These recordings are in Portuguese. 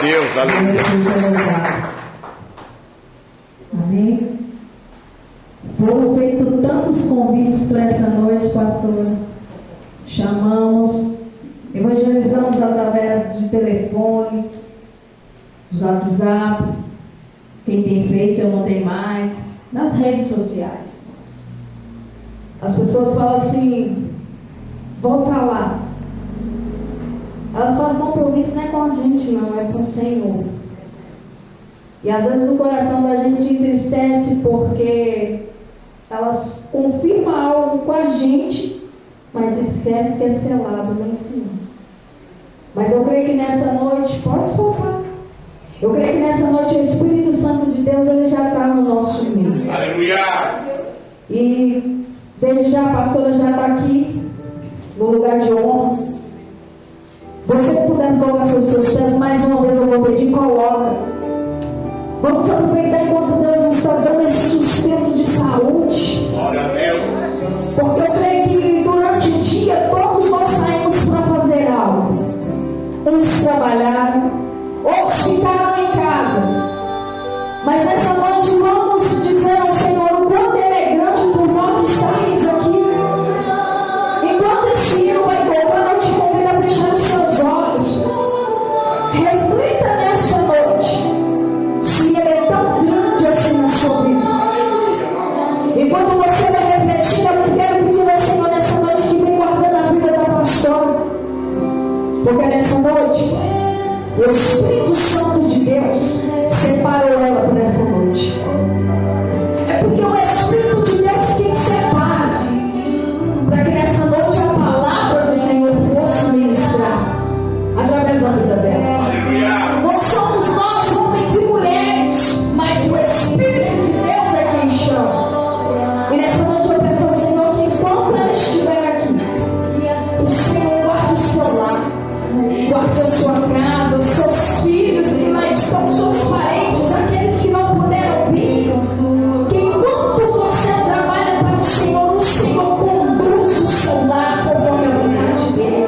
Deus, aleluia. Amém. Foram feitos tantos convites para essa noite, pastor. Chamamos, evangelizamos através de telefone, dos WhatsApp, quem tem Face eu não tenho mais, nas redes sociais. As pessoas falam assim, volta lá. Elas fazem compromisso não é com a gente não, é com o Senhor. E às vezes o coração da gente entristece porque elas confirmam algo com a gente, mas esquece que é selado lá em cima. Mas eu creio que nessa noite, pode soltar. Eu creio que nessa noite o Espírito Santo de Deus ele já está no nosso meio. Aleluia! E desde já a pastora já está aqui, no lugar de honra. Você puder colocar seus pés, mais uma vez eu vou pedir, coloca. Vamos aproveitar enquanto Deus nos está dando esse sustento de saúde. Glória a Deus. Porque eu creio que durante o dia todos nós saímos para fazer algo. Uns trabalharam, outros ficaram em casa. Mas nessa noite vamos dizer ao Senhor o quanto Ele é grande por nós estarmos aqui. Enquanto esse hino vai tocando, eu te convido a fechar os seus olhos. Reflita nessa noite se Ele é tão grande assim na sua vida. Enquanto você vai refletir, eu quero pedir ao Senhor nessa noite que vem guardando a vida da pastora. Porque nessa noite o Espírito Santo de Deus separou ela por essa noite. É porque o Espírito de Deus que separa, para que nessa noite a palavra do Senhor fosse ministrar através da vida dela. Não somos nós, homens e mulheres, mas o Espírito de Deus é quem chama. E nessa noite eu peço ao Senhor que enquanto ela estiver aqui, o Senhor guarde o seu lar, guarde a sua casa, os seus filhos, e lá estão os seus parentes, aqueles que não puderam vir. Que enquanto você trabalha para o Senhor conduz o seu lar conforme a vontade dele.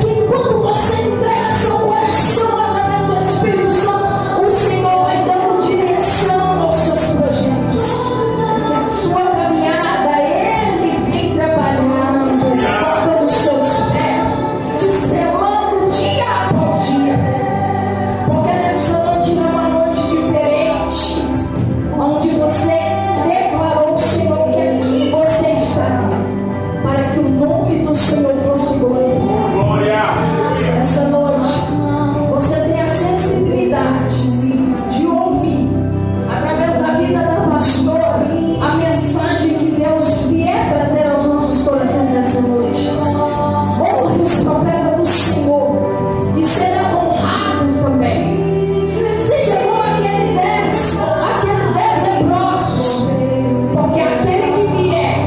Que enquanto você entrega seu coração através do Espírito Santo, o Senhor vai dando direção aos seus projetos. Que a sua caminhada, Ele vem trabalhando, colocando os seus pés, te selando dia após dia. Porque nessa noite é uma noite diferente, onde você declarou ao Senhor que aqui você está, para que o nome do Senhor fosse glorificado. Glória! Essa noite você tem a sensibilidade de ouvir, através da vida da pastora, a mensagem que Deus vier trazer aos nossos corações nessa noite. Honre os profetas do Senhor e serás honrados também. Seja como aqueles 10 leprosos, porque aquele que vier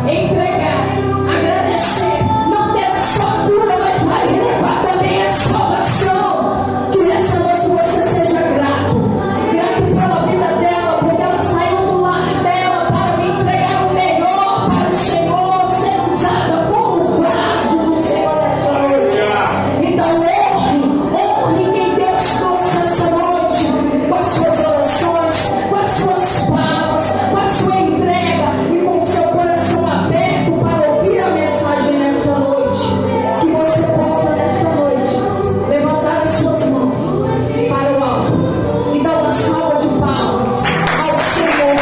entregar, agradecer, não terá só cura, mas vai levar também a salvação. Que nessa noite você seja grato pela vida dela, porque ela saiu do lar dela para me entregar o melhor para o Senhor, ser usada como o braço do Senhor nessa noite. Então honre quem Deus trouxe essa noite, com as suas orações, com as suas palmas, com a sua entrega e com o seu coração aberto para ouvir a mensagem nessa noite. Que você possa nessa noite levantar as suas mãos para o alto e dar uma salva de palmas ao Senhor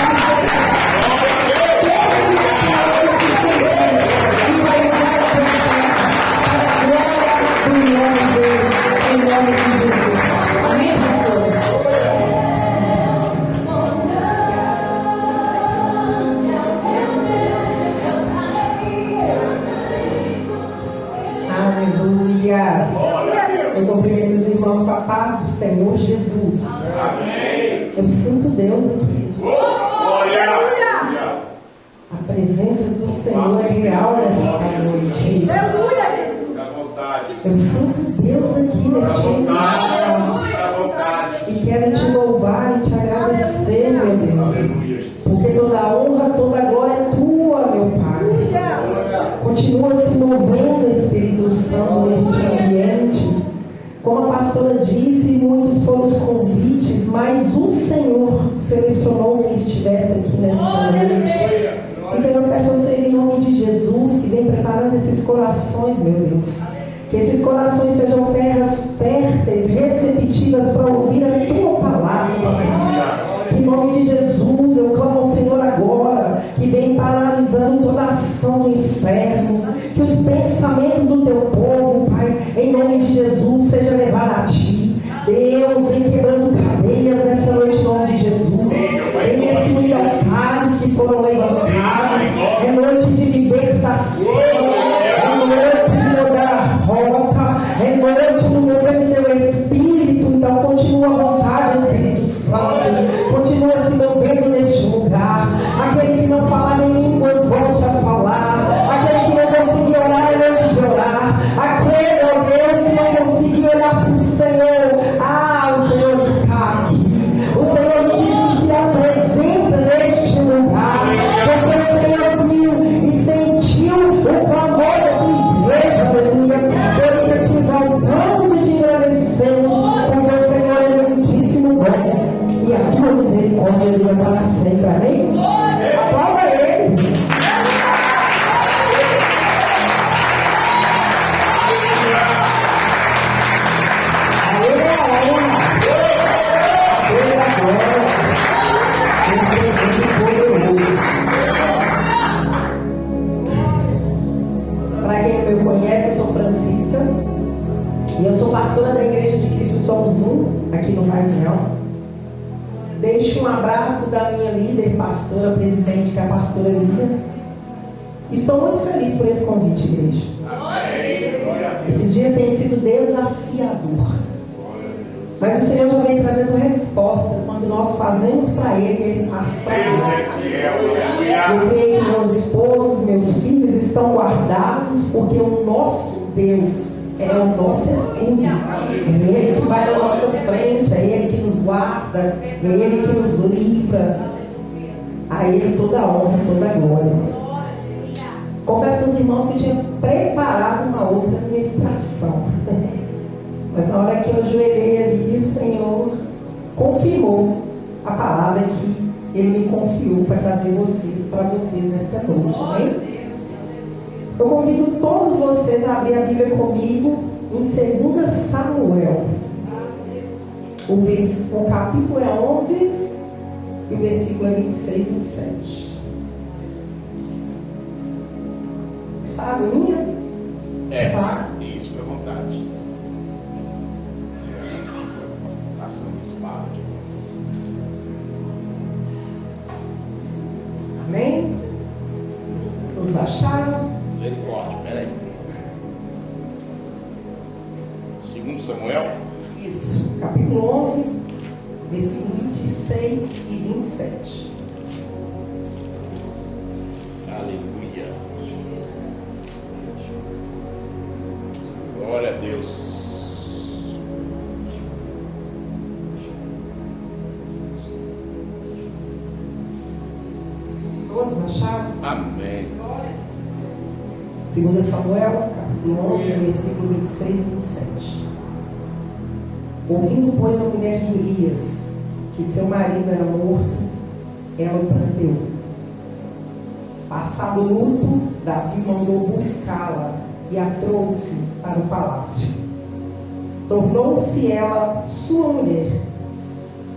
e vai usar a você para a glória do nome dele, em nome de Jesus. Amém, pastor? Aleluia. Eu cumprimento os irmãos com a paz do Senhor Jesus. Amém! Eu sinto Deus aqui. Glória! A presença do Senhor é real nesta noite. Fica à vontade. Eu sinto Deus aqui neste lugar. Fica à vontade. E quero te louvar e te agradecer, meu Deus. Porque toda a honra, toda a glória é tua, meu Pai. Continua se movendo, Espírito Santo, neste ambiente. Como a pastora disse, muitos foram os convites, mas o Senhor selecionou quem estivesse aqui nessa noite. Então eu peço ao Senhor, em nome de Jesus, que vem preparando esses corações, meu Deus. Que esses corações sejam terras férteis, receptivas para ouvir a tua palavra, Pai. Que em nome de Jesus eu clamo ao Senhor agora, que vem paralisando toda a ação do inferno, que os pensamentos do teu povo, Pai, em nome de Jesus, seja levado a ti. Deus, vem quebrando cadeias nessa noite, em nome de Jesus. Vem destruir altares que foram levantados. É noite de libertação. É noite de mudar a rota. É noite do mover do teu Espírito. Então continua à vontade, Espírito Santo. Continua se movendo neste lugar. Aquele que não falava em línguas, volte a falar. Aquele que não conseguiu orar, hoje de orar. Aquele, ó Deus, que não conseguiu olhar para o Senhor. O Senhor está aqui. O Senhor me diz que se apresenta neste lugar. Porque o Senhor viu e sentiu o clamor da tua igreja, aleluia. Por isso te exaltamos e te agradecemos. Porque o Senhor é muitíssimo bom. E a tua misericórdia dura para sempre. Amém? Aplauda ele. Para quem não me conhece, eu sou Francisca e eu sou pastora da Igreja de Cristo Somos Um, aqui no Maranhão. Deixo um abraço da minha líder, pastora, presidente, que é a pastora Lívia. Estou muito feliz por esse convite, igreja. Esses dias tem sido desafiador. Mas o Senhor já vem trazendo resposta quando nós fazemos para Ele, Ele faz para nós. Eu creio que meus esposos, meus filhos estão guardados, porque o nosso Deus é o nosso escudo. É Ele que vai na nossa frente, é Ele que nos guarda, é Ele que nos livra. A Ele toda a honra e toda a glória. Confesso para os irmãos que tinha preparado uma outra ministração. Mas na hora que eu ajoelhei ali, o Senhor confirmou a palavra que Ele me confiou para trazer para vocês nesta noite, amém? Eu convido todos vocês a abrir a Bíblia comigo em 2 Samuel. O capítulo é 11 e o versículo é 26 e 27. Sabe minha? Sabe? Isso, fica à vontade. Amém? Todos acharam? Lê forte, peraí. 2 Samuel? Isso, capítulo 11, versículo 26 e 27. Aleluia. Glória a Deus. Todos acharam? Amém. 2 Samuel, capítulo 11, versículo 26 e 27. Ouvindo, pois, a mulher de Urias que seu marido era morto, ela o pranteou. Passado o luto, Davi mandou buscá-la e a trouxe para o palácio. Tornou-se ela sua mulher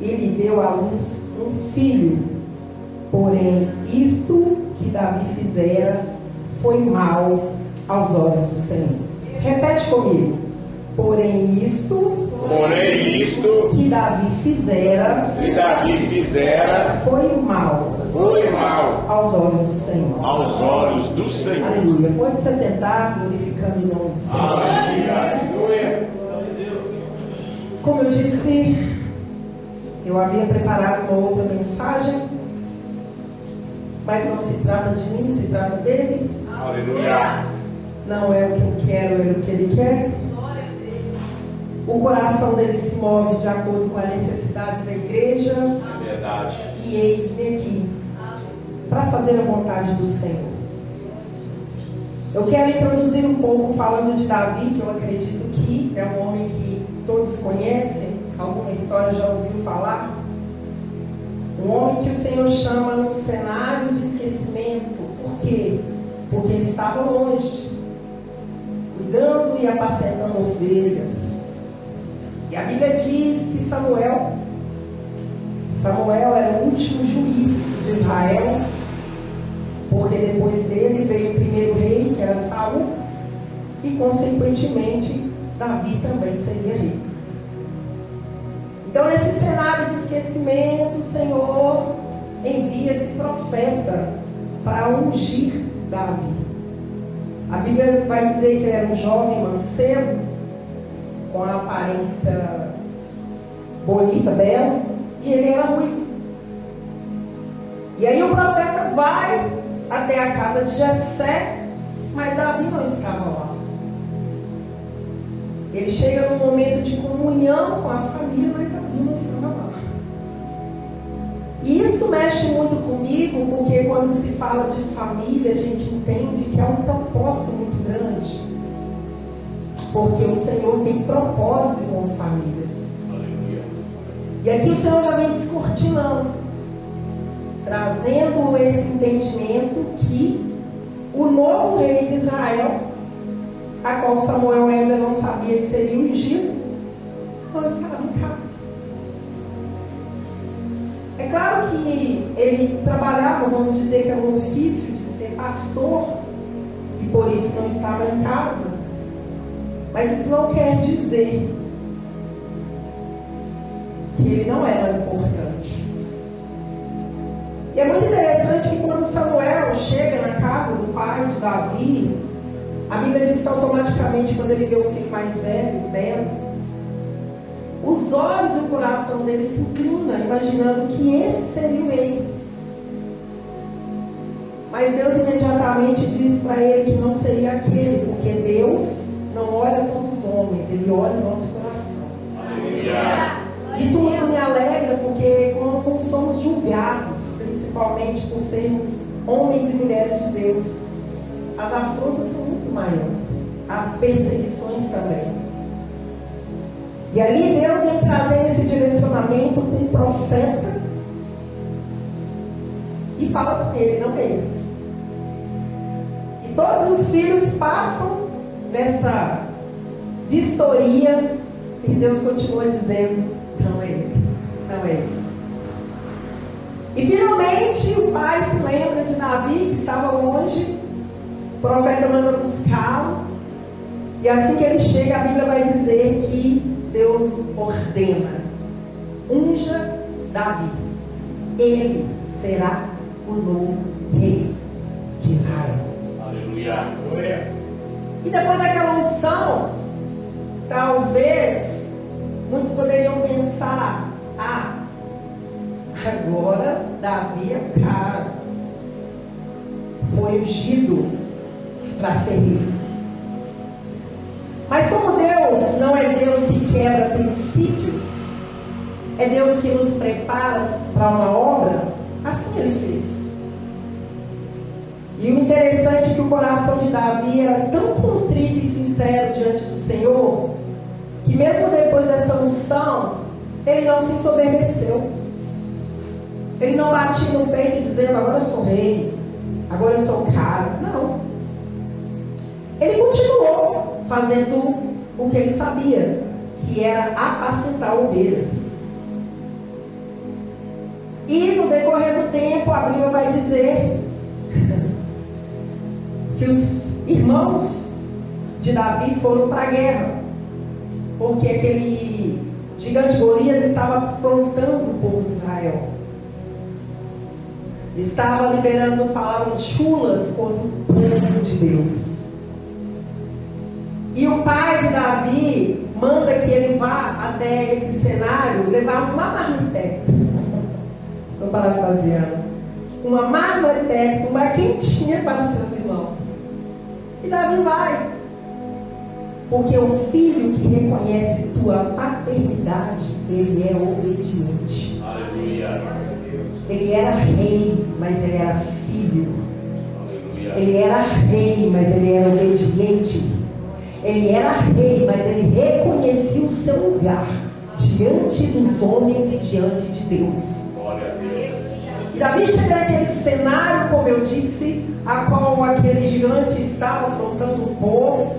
e lhe deu à luz um filho. Porém, isto que Davi fizera foi mal aos olhos do Senhor. Repete comigo. Porém, isto que Davi fizera foi mal aos olhos do Senhor. Aos olhos do Senhor. Aleluia. Pode se sentar, glorificando o nome do Senhor. Aleluia. Como eu disse, eu havia preparado uma outra mensagem, mas não se trata de mim, se trata dele. Aleluia. Não é o que eu quero, é o que ele quer. O coração dele se move de acordo com a necessidade da igreja. Verdade. E eis-me aqui para fazer a vontade do Senhor. Eu quero introduzir um pouco falando de Davi, que eu acredito que é um homem que todos conhecem, alguma história já ouviu falar. Um homem que o Senhor chama num cenário de esquecimento. Por quê? Porque ele estava longe, cuidando e apacentando ovelhas. E a Bíblia diz que Samuel era o último juiz de Israel, porque depois dele veio o primeiro rei, que era Saul, e consequentemente Davi também seria rei. Então, nesse cenário de esquecimento, o Senhor envia esse profeta para ungir Davi. A Bíblia vai dizer que ele era um jovem mancebo, com a aparência bonita, bela, e ele era ruivo. E aí o profeta vai até a casa de Jessé, mas Davi não estava lá. Ele chega num momento de comunhão com a família, mas Davi não estava lá. E isso mexe muito comigo, porque quando se fala de família, a gente entende que é um propósito muito grande. Porque o Senhor tem propósito com famílias. Aleluia. E aqui o Senhor já vem descortinando, trazendo esse entendimento que o novo rei de Israel, a qual Samuel ainda não sabia que seria ungido, não estava em casa. É claro que ele trabalhava, vamos dizer que era um ofício de ser pastor, e por isso não estava em casa. Mas isso não quer dizer que ele não era importante. E é muito interessante que quando Samuel chega na casa do pai de Davi, a Bíblia diz que automaticamente, quando ele vê o filho mais velho, belo, os olhos e o coração dele se inclinam, imaginando que esse seria o rei. Mas Deus imediatamente diz para ele que não seria aquele, porque Deus não olha como os homens, Ele olha o nosso coração. Aleluia. Isso muito me alegra, porque como somos julgados, principalmente por sermos homens e mulheres de Deus, as afrontas são muito maiores, as perseguições também. E ali Deus vem trazendo esse direcionamento com um profeta e fala com ele, não é esse. E todos os filhos passam dessa vistoria e Deus continua dizendo, não é ele, não é esse. E finalmente o pai se lembra de Davi, que estava longe, o profeta manda buscá-lo, e assim que ele chega, a Bíblia vai dizer que Deus ordena, unja Davi, ele será o novo rei de Israel. Aleluia. E depois daquela unção, talvez muitos poderiam pensar, agora Davi é o cara, foi ungido para ser rei. Mas como Deus não é Deus que quebra princípios, é Deus que nos prepara para uma obra, assim Ele fez. E o interessante é que o coração de Davi era tão contrito e sincero diante do Senhor, que mesmo depois dessa unção, ele não se ensoberbeceu. Ele não batia no peito dizendo, agora eu sou rei, agora eu sou o cara. Não. Ele continuou fazendo o que ele sabia, que era apacentar ovelhas. E no decorrer do tempo, a Bíblia vai dizer que os irmãos de Davi foram para a guerra, porque aquele gigante Golias estava afrontando o povo de Israel, estava liberando palavras chulas contra o povo de Deus. E o pai de Davi manda que ele vá até esse cenário levar uma marmitex. Estou parafraseando. Uma marmitex, uma quentinha para os seus irmãos. E Davi vai. Porque o filho que reconhece tua paternidade, ele é obediente. Aleluia. Ele era rei, mas ele era filho. Aleluia. Ele era rei, mas ele era obediente. Ele era rei, mas ele reconhecia o seu lugar diante dos homens e diante de Deus. Glória a Deus. E Davi chega naquele cenário, como eu disse, a qual aquele gigante estava afrontando o povo.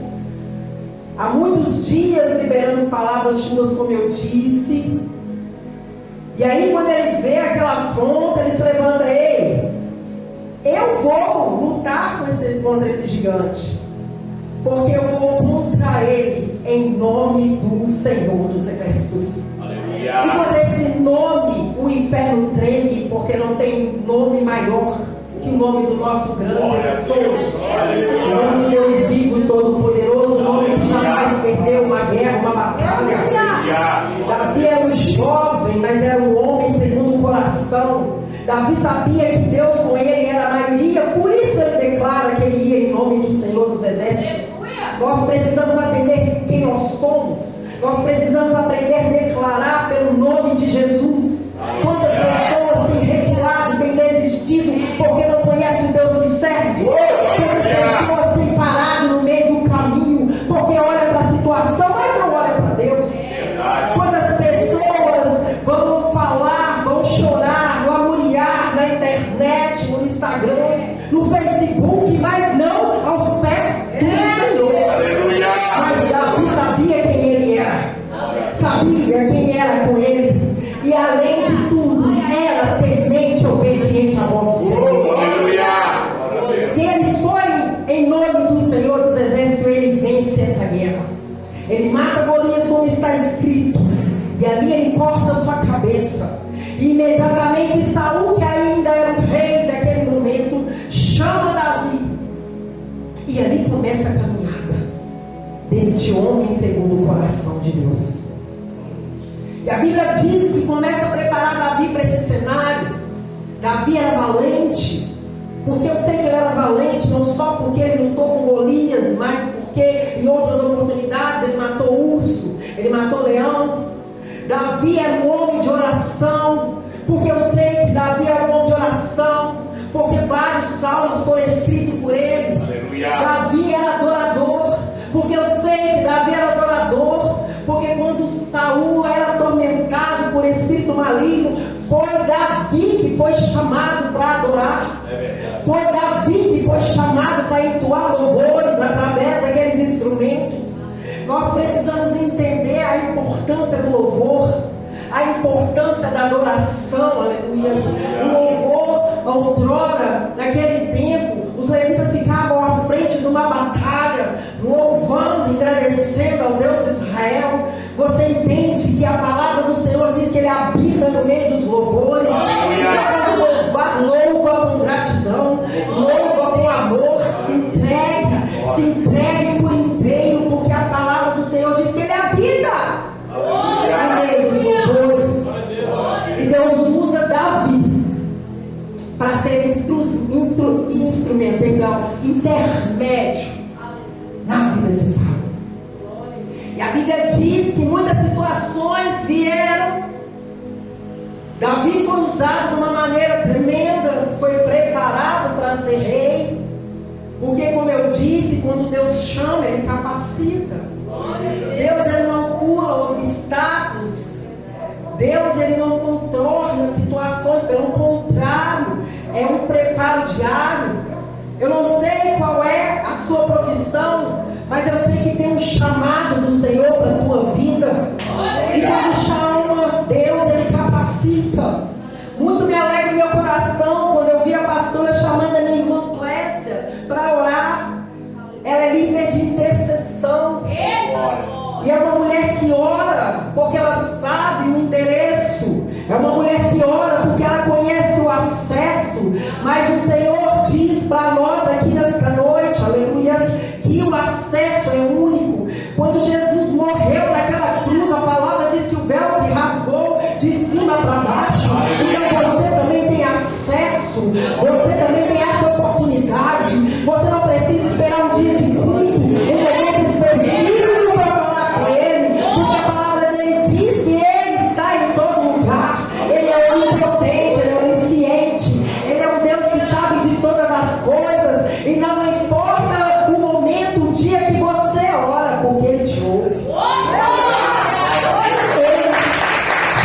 Há muitos dias liberando palavras chulas, como eu disse. E aí quando ele vê aquela afronta, ele se levanta: ei, eu vou lutar contra esse gigante, porque eu vou contra ele em nome do Senhor dos Exércitos. E quando esse nome, o inferno treme, porque não tem nome maior que o nome do nosso grande Jesus. O nome de Deus vivo e todo-poderoso, o nome que jamais perdeu uma guerra, uma batalha. Davi era um jovem, mas era um homem segundo o coração. Davi sabia que Deus com ele era a maioria, por isso ele declara que ele ia em nome do Senhor dos Exércitos. Nós precisamos aprender quem nós somos. Nós precisamos aprender a declarar pelo nome de Jesus. Quantas pessoas têm recuado, têm desistido, porque não conhecem o Deus que serve? Quantas pessoas têm parado no meio do caminho, porque olham para a situação, mas não olham para Deus? Quantas pessoas vão falar, vão chorar, vão amuriar na internet, no Instagram, no Facebook, mas não aos pés do Senhor? Mas Davi sabia quem ele era, sabia quem era com ele, e além de tudo, era temente obediente a você. E ele foi em nome do Senhor dos Exércitos, ele vence essa guerra. Ele mata Golias como está escrito, e ali ele corta a sua cabeça. E imediatamente Saul, que ainda era o rei daquele momento, chama Davi, e ali começa a caminhada deste homem segundo o coração de Deus. E a Bíblia diz que começa a preparar Davi para esse cenário. Davi era valente, porque eu sei que ele era valente, não só porque ele lutou com Golias, mas porque em outras oportunidades ele matou urso, ele matou leão. Davi era um homem de oração, porque eu sei que Davi era um homem de oração, porque vários salmos foram escritos por ele. Aleluia. Davi era adorador, porque eu sei que Davi era adorador, porque quando Saul era atormentado por espírito maligno, foi Davi que foi chamado para adorar. Foi Davi que foi chamado para entoar louvores através daqueles instrumentos. Nós precisamos entender a importância do louvor, a importância da adoração, aleluia. O louvor, outrora, naquele tempo, os levitas ficavam à frente de uma batalha, louvando, agradecendo ao Deus de Israel. Você entende que a palavra do Senhor diz que Ele habita no meio dos louvores. Quando louvar, louva com gratidão, louva com amor, se entregue por inteiro, porque a palavra do Senhor diz que Ele habita no meio dos louvores. E Deus usa Davi para ser intermédio na vida de Saul. E a Bíblia diz que muitas situações vieram. Davi foi usado de uma maneira tremenda, foi preparado para ser rei, porque, como eu disse, quando Deus chama, Ele capacita. Deus, Ele não pula obstáculos. Deus, Ele não contorna situações, pelo contrário, é um preparo diário. Eu não sei qual é a sua profissão, mas eu sei que tem um chamado do Senhor para a tua vida. E quando chama, Deus, Ele capacita. Muito me alegra meu coração quando eu vi a pastora chamando a minha irmã Clécia para orar. Ela é líder de intercessão. E é uma mulher que ora porque ela sabe o endereço. É uma mulher que ora porque ela conhece o acesso. Mas o Senhor diz para nós aqui nesta noite, aleluia, que o acesso é único. Quando Jesus morreu naquela cruz, a palavra diz que o véu se rasgou de cima para baixo. Então você também tem acesso, você também tem essa oportunidade. Você não precisa esperar um dia de culto, um momento específico para falar com Ele, porque a palavra dele diz que Ele está em todo lugar. Ele é onipotente, Ele é onisciente, Ele é um Deus que sabe de todas as coisas. E não importa o momento, o dia que você ora,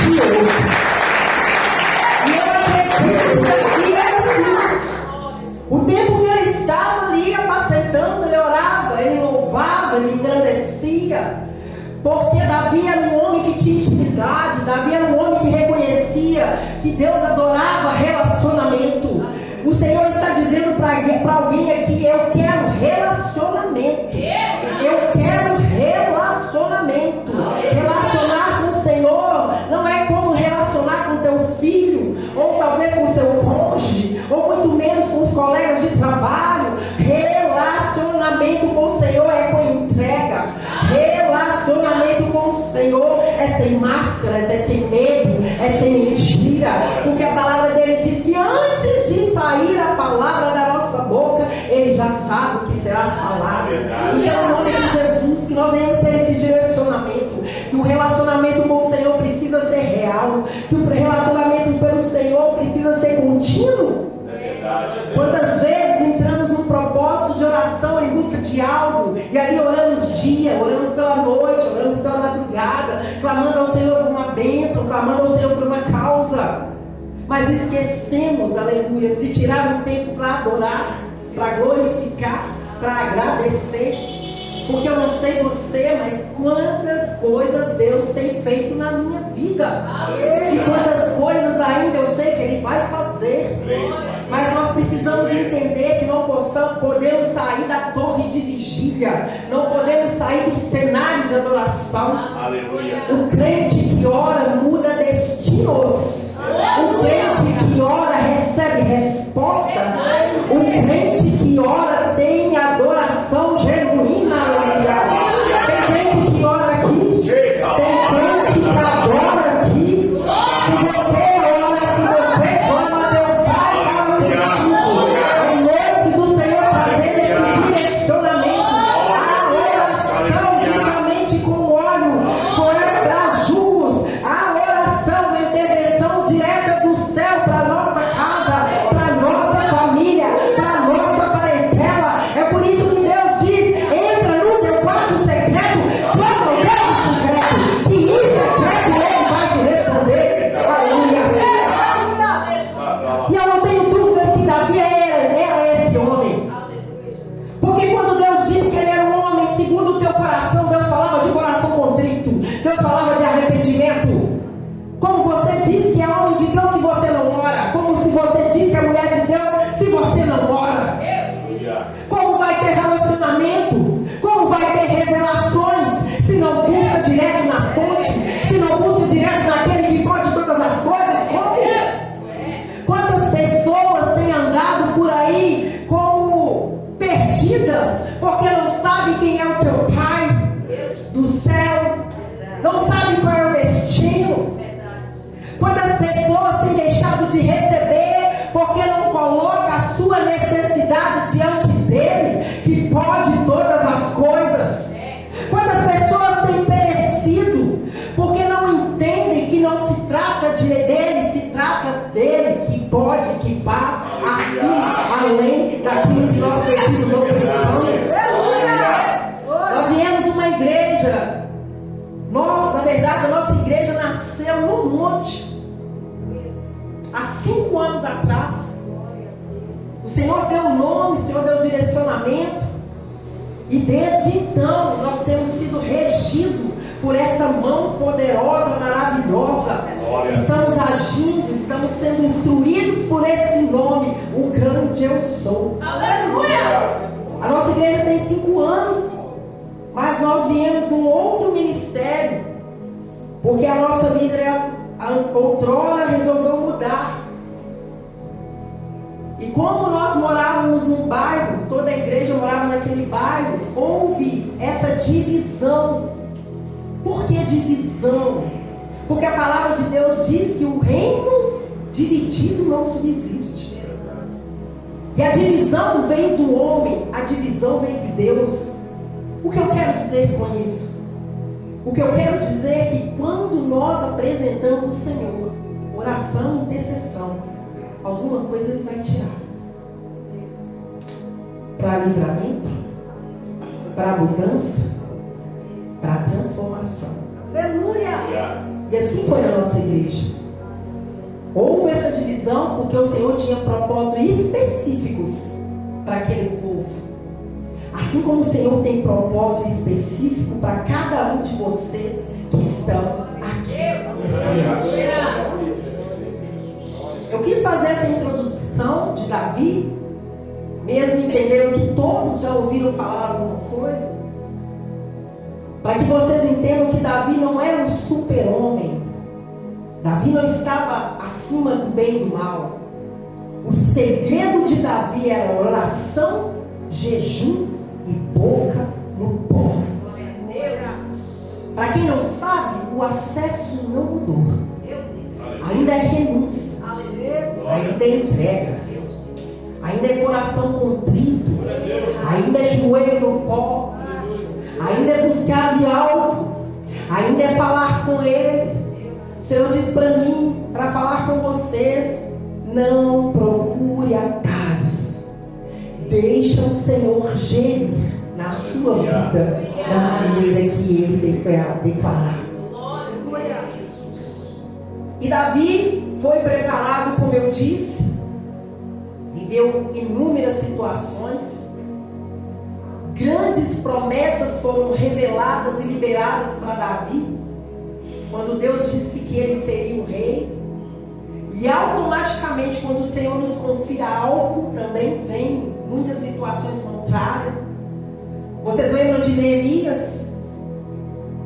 de ouro. E eu acredito que era assim. O tempo que ele estava ali apacentando, ele orava, ele louvava, ele engrandecia. Porque Davi era um homem que tinha intimidade, Davi era um homem que reconhecia que Deus adorava relacionamento. O Senhor está dizendo para alguém aqui: eu quero relacionamento. Eu quero relacionamento. Relacionar com o Senhor não é como relacionar com teu filho, ou talvez com o seu cônjuge, ou muito menos com os colegas de trabalho. Relacionamento com o Senhor é com entrega. Relacionamento com o Senhor é sem máscaras, é sem medo, é sem mentira. Porque a palavra dele diz que antes de sair a palavra da nossa boca, ele já sabe o que será falado. Então, em nome de Jesus, que nós venhamos ter esse direcionamento. Que o relacionamento com o Senhor precisa ser real. Que o relacionamento pelo Senhor precisa ser contínuo. Quantas vezes entramos num propósito de oração em busca de algo, e ali oramos dia, oramos pela noite, oramos pela madrugada, clamando ao Senhor por uma bênção, clamando ao Senhor por uma causa, mas esquecemos, aleluia, de tirar um tempo para adorar, para glorificar, para agradecer. Porque eu não sei você, mas quantas coisas Deus tem feito na minha vida. E quantas coisas ainda eu sei que Ele vai fazer. Mas nós precisamos entender que não podemos sair da torre de vigília. Não podemos sair do cenário de adoração. O crente que ora muda destinos. O crente que ora recebe resposta. O crente que ora tem adoração genuína. Tem gente que ora aqui, tem crente que adora aqui. Se você ora, se você clama, Deus vai falar contigo. É noite do Senhor fazer esse direcionamento. A oração juntamente com o óleo, para jus. A oração, a intervenção direta do céu para a nossa casa, para a nossa família, para a nossa parentela. É por isso que Deus diz: entra no teu quarto secreto, clama ao Deus secreto, que em secreto Ele vai te responder. Aleluia. E eu não tenho dúvida que Davi era esse homem. Porque quando Deus disse que ele era um homem segundo o teu coração, Deus falava de coração contrito, Deus falava de arrependimento. Como você diz que é homem de Deus se você não ora? Como se você diz que é mulher de Deus se você não ora? Como vai ter relacionamento? Como vai ter revelações se não busca direto na fonte? Se não busca direto naquele que pode todas as coisas? Como? Quantas pessoas têm andado por aí como perdidas porque não sabem quem é o teu Pai do céu? Não sabem qual é o destino? Quantas pessoas têm deixado de receber porque não coloca a sua necessidade diante dele, que pode todas as coisas? Quantas pessoas têm perecido porque não entendem que não se trata dele, se trata dele, que pode, que faz, acima, além daquilo que nós pedimos ou pensamos? Nós viemos de uma igreja. Na verdade, a nossa igreja nasceu no monte. Há 5 anos atrás. O Senhor deu nome, o Senhor deu direcionamento. E desde então nós temos sido regidos por essa mão poderosa, maravilhosa. Estamos agindo, estamos sendo instruídos por esse nome, o grande eu sou. Aleluia! A nossa igreja tem 5 anos, mas nós viemos de um outro ministério, porque a nossa líder outrora resolveu mudar. E como nós morávamos num bairro, toda a igreja morava naquele bairro, houve essa divisão. Por que divisão? Porque a palavra de Deus diz que o reino dividido não subsiste. E a divisão vem do homem, a divisão vem de Deus. O que eu quero dizer com isso? O que eu quero dizer é que quando nós apresentamos o Senhor, oração e intercessão, alguma coisa Ele vai tirar. Para livramento, para mudança, para transformação. Aleluia! E assim foi na nossa igreja. Houve essa divisão porque o Senhor tinha propósitos específicos para aquele povo. Assim como o Senhor tem propósito específico para cada um de vocês que estão aqui. Eu quis fazer essa introdução de Davi, mesmo entendendo que todos já ouviram falar alguma coisa, para que vocês entendam que Davi não era um super-homem. Davi não estava acima do bem e do mal. O segredo de Davi era oração, jejum e boca no pó. Para quem não sabe, o acesso não mudou. Ainda é renúncia, ainda é entrega, ainda é coração contrito, ainda é joelho no pó, ainda é buscar de alto, ainda é falar com Ele. O Senhor diz para mim, para falar com vocês: não procure atalhos. Deixa o Senhor gerir na sua vida da maneira que Ele declarar. E Davi foi preparado, como eu disse, viveu inúmeras situações. Grandes promessas foram reveladas e liberadas para Davi, quando Deus disse que ele seria o rei. E automaticamente, quando o Senhor nos confia algo, também vem muitas situações contrárias. Vocês lembram de Neemias?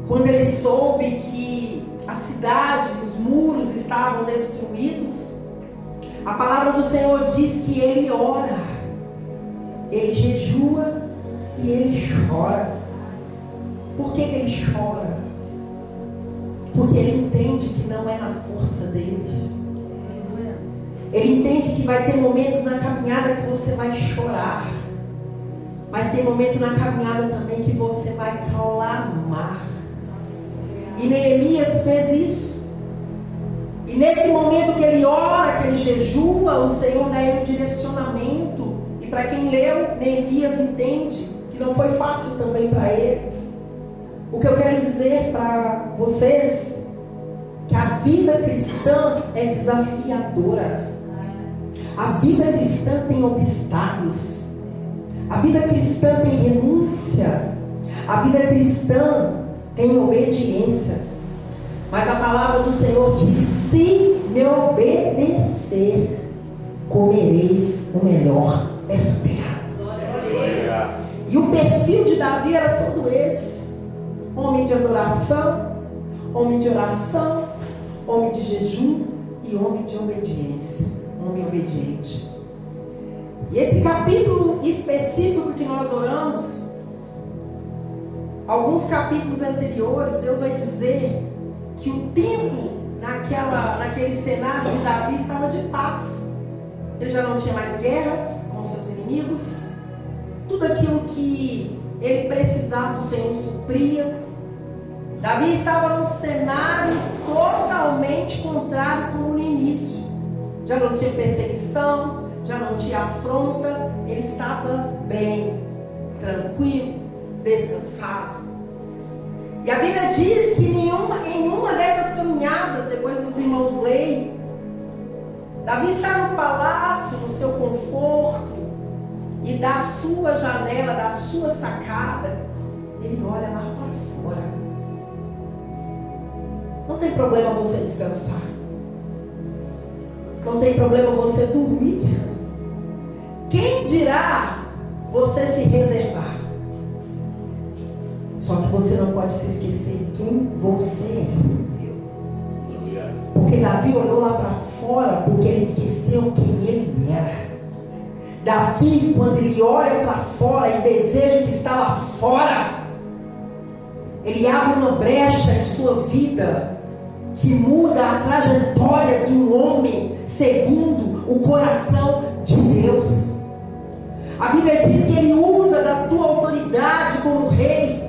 Quando ele soube que a cidade, os muros estavam destruídos, a palavra do Senhor diz que ele ora, ele jejua e ele chora. Por que ele chora? Porque ele entende que não é na força dele. Ele entende que vai ter momentos na caminhada que você vai chorar, mas tem momentos na caminhada também que você vai clamar. E Neemias fez isso. E nesse momento que ele ora, que ele jejua, o Senhor dá ele um direcionamento. E para quem leu, Neemias entende que não foi fácil também para ele. O que eu quero dizer para vocês, que a vida cristã é desafiadora. A vida cristã tem obstáculos. A vida cristã tem renúncia. A vida cristã tem obediência. Mas a palavra do Senhor diz: se me obedecer, comereis o melhor dessa terra. E o perfil de Davi era todo esse: homem de adoração, homem de oração, homem de jejum e homem de obediência, homem obediente. E esse capítulo específico que nós oramos, alguns capítulos anteriores, Deus vai dizer que o tempo naquele cenário de Davi estava de paz. Ele já não tinha mais guerras com seus inimigos. Tudo aquilo que ele precisava, o Senhor supria. Davi estava num cenário totalmente contrário como no início. Já não tinha perseguição, já não tinha afronta. Ele estava bem, tranquilo, descansado. E a Bíblia diz que em uma dessas caminhadas, depois os irmãos leem, Davi está no palácio, no seu conforto, e da sua janela, da sua sacada, ele olha lá para fora. Não tem problema você descansar. Não tem problema você dormir. Quem dirá você se reservar? Só que você não pode se esquecer quem você é. Porque Davi olhou lá para fora porque ele esqueceu quem ele era. Davi, quando ele olha para fora e deseja que está lá fora, ele abre uma brecha em sua vida que muda a trajetória de um homem segundo o coração de Deus. A Bíblia diz que ele usa da tua autoridade como rei,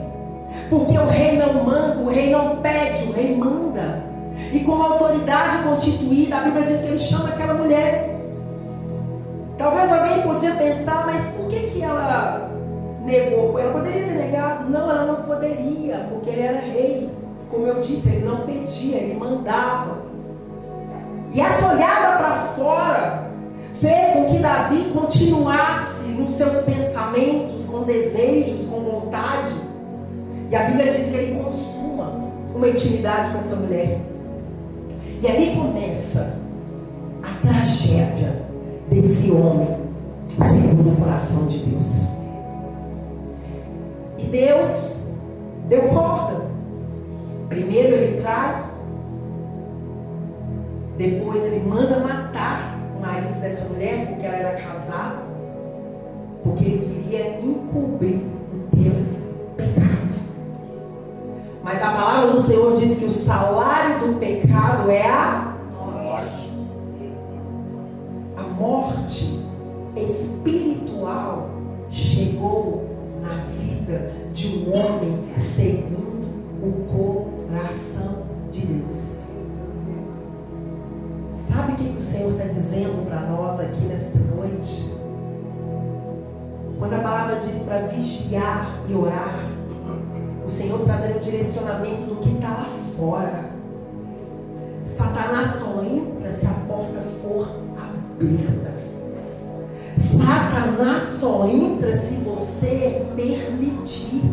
porque o rei não manda, o rei não pede, o rei manda. E com a autoridade constituída, a Bíblia diz que ele chama aquela mulher. Talvez alguém podia pensar, mas por que ela negou? Ela poderia ter negado? Não, ela não poderia, porque ele era rei Como eu disse, ele não pedia, ele mandava. E essa olhada para fora fez com que Davi continuasse nos seus pensamentos, com desejos, com vontade. E a Bíblia diz que ele consuma uma intimidade com essa mulher. E ali começa a tragédia desse homem segundo o coração de Deus. E Deus deu corda. Primeiro ele trai, depois ele manda matar o marido dessa mulher, porque ela era casada, porque ele queria encobrir o teu pecado. Mas a palavra do Senhor diz que o salário do pecado é a morte espiritual. Chegou na vida de um homem segundo o coração de Deus. Sabe o que o Senhor está dizendo para nós aqui nesta noite? Quando a palavra diz para vigiar e orar, o Senhor trazendo o direcionamento do que está lá fora. Satanás só entra se a porta for aberta. Satanás só entra se você permitir.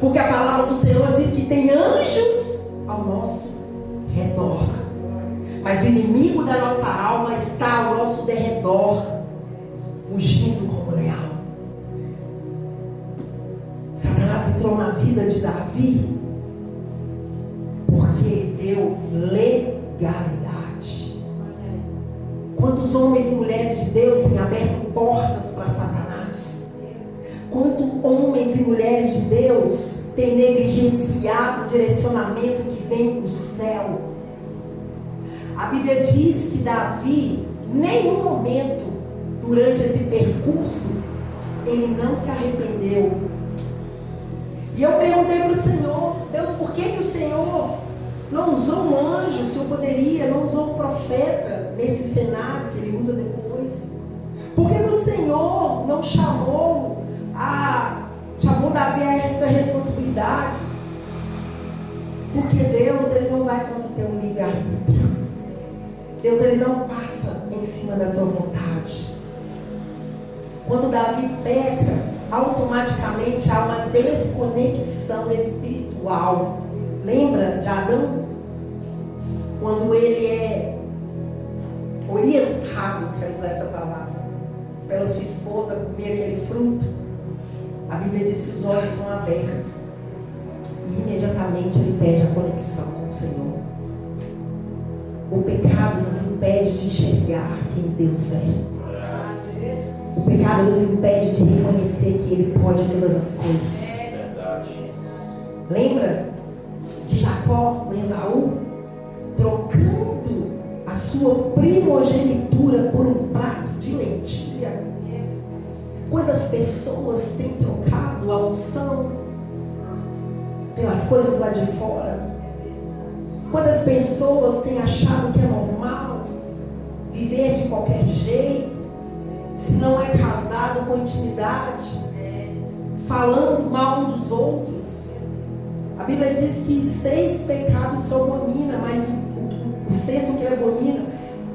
Porque a palavra do Senhor diz que tem anjos ao nosso redor. Mas o inimigo da nossa alma está ao nosso derredor, fugindo como leão. Satanás entrou na vida de Davi porque ele deu legalidade. Quantos homens e mulheres de Deus têm aberto portas para Satanás? Quantos homens e mulheres de Deus têm negligenciado o direcionamento que vem do céu? A Bíblia diz que Davi, em nenhum momento durante esse percurso, ele não se arrependeu. E eu perguntei para o Senhor: Deus, por que o Senhor não usou um anjo? O Senhor poderia, não usou um profeta nesse cenário que ele usa depois? Por que o Senhor não chamou Davi a essa responsabilidade? Porque Deus, ele não vai contra o teu livre-arbítrio. Deus, ele não passa em cima da tua vontade. Quando Davi peca, automaticamente há uma desconexão espiritual. Lembra de Adão? Quando ele é orientado, quero usar essa palavra, pela sua esposa comer aquele fruto, a Bíblia diz que os olhos são abertos e imediatamente ele perde a conexão com o Senhor. O pecado nos impede de enxergar quem Deus é. O pecado nos impede de reconhecer que Ele pode todas as coisas. Lembra de Jacó com Esaú, trocando a sua primogenitura por um prato de lentilha? Quantas pessoas têm trocado a unção pelas coisas lá de fora? Quantas pessoas têm achado que é normal viver de qualquer jeito, se não é casado com intimidade, falando mal um dos outros? A Bíblia diz que 6 pecados se abomina, mas o sexto que ele abomina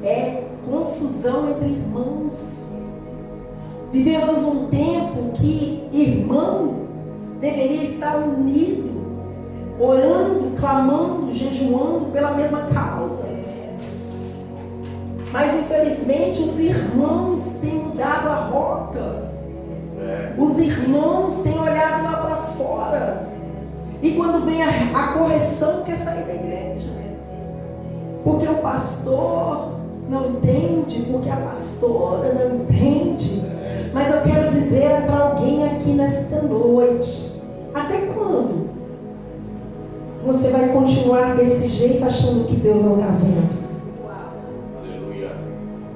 é confusão entre irmãos. Vivemos um tempo que irmão deveria estar unido, orando, clamando, jejuando pela mesma causa. Mas infelizmente os irmãos têm mudado a rota. Os irmãos têm olhado lá para fora. E quando vem a correção, quer sair da igreja. Porque o pastor não entende, porque a pastora não entende. Mas eu quero dizer para alguém aqui nesta noite: até quando você vai continuar desse jeito achando que Deus não está vendo?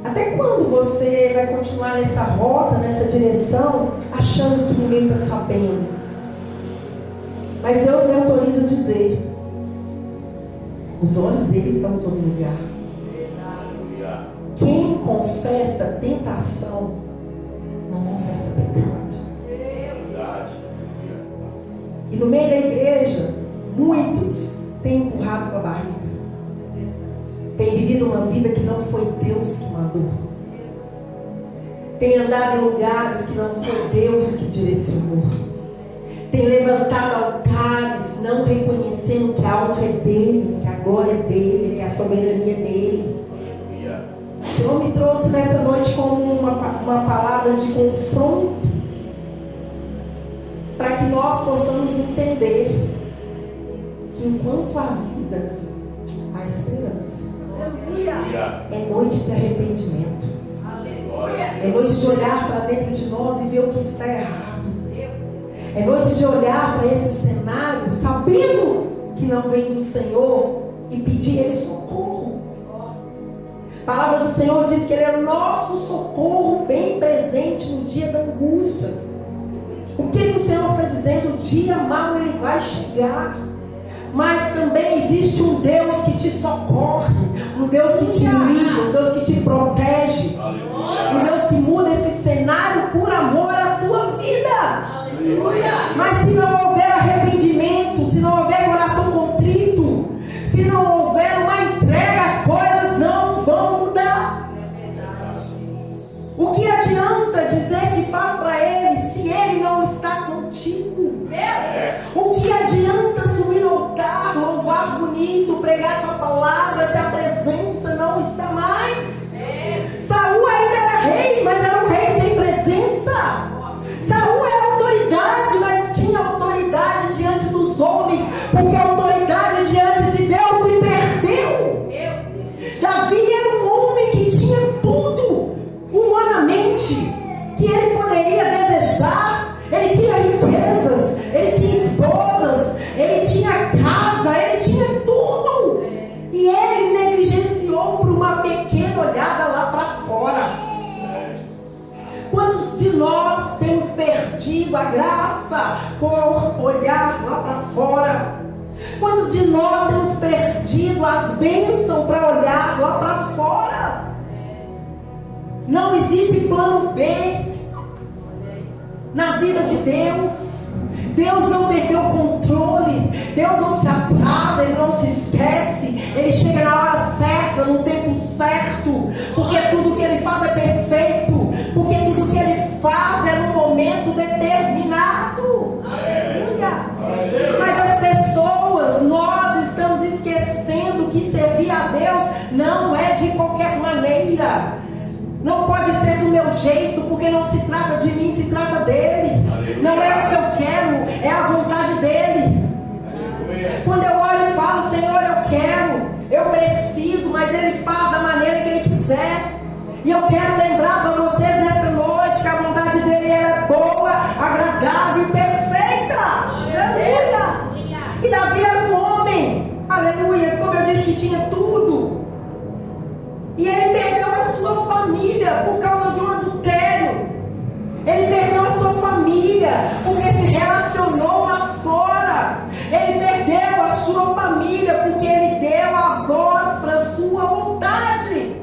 Até quando você vai continuar nessa rota, nessa direção, achando que ninguém está sabendo? Mas Deus me autoriza a dizer: os olhos dele estão em todo lugar. Quem confessa tentação, não confessa pecado. E no meio da igreja, muitos têm vivido uma vida que não foi Deus que mandou. Tem andado em lugares que não foi Deus que direcionou. Tem levantado altares não reconhecendo que a honra é dele, que a glória é dele, que a soberania é dele. O Senhor me trouxe nessa noite como uma palavra de confronto, para que nós possamos entender que enquanto há vida, há esperança. É noite de arrependimento. É noite de olhar para dentro de nós e ver o que está errado. É noite de olhar para esse cenário, sabendo que não vem do Senhor, e pedir a Ele socorro. A palavra do Senhor diz que Ele é o nosso socorro bem presente no dia da angústia. O que o Senhor está dizendo? O dia mau Ele vai chegar. Mas também existe um Deus que te socorre, um Deus que te livra, um Deus que te protege, um Deus que muda esse cenário por amor à tua vida. Mas se não houver arrependimento, se não houver coração contrito, se não houver uma entrega, as coisas não vão mudar. O que adianta dizer que faz para Ele se Ele não está contigo? O que adianta subir ao altar, louvar bonito, pregar tua palavra, se a presença não está mais? Saul ainda era rei, mas era um rei sem presença. Saul era autoridade, mas tinha autoridade diante dos homens, porque a autoridade diante de Deus se perdeu. Davi era um homem que tinha tudo, humanamente, que ele poderia desejar. Ele tinha riquezas, ele tinha esposas, ele tinha casa, ele tinha tudo. E ele negligenciou por uma pequena olhada lá para fora. Quantos de nós temos perdido a graça por olhar lá para fora? Quantos de nós temos perdido as bênçãos para olhar lá para fora? Não existe plano B na vida de Deus. Deus não perdeu o controle. Deus não se atrasa, Ele não se esquece. Ele chega na hora certa, no tempo certo, porque tudo que Ele faz é perfeito, porque tudo que Ele faz é no momento determinado. Aleluia. Mas as pessoas, nós estamos esquecendo que servir a Deus não é de qualquer maneira. Não pode ser do meu jeito, porque não se trata de mim, se trata dele. Aleluia. Não é o que eu quero, é a vontade dele. Aleluia. Quando eu olho e falo, Senhor, eu quero, eu preciso, mas Ele faz da maneira que Ele quiser. E eu quero lembrar para vocês nessa noite que a vontade dele é boa, agradável e perfeita. Aleluia. E Davi era um homem, aleluia, como eu disse, que tinha tudo. E ele perdeu a sua família por causa de um adultério. Ele perdeu a sua família porque se relacionou lá fora. Ele perdeu a sua família porque ele deu a voz para a sua vontade.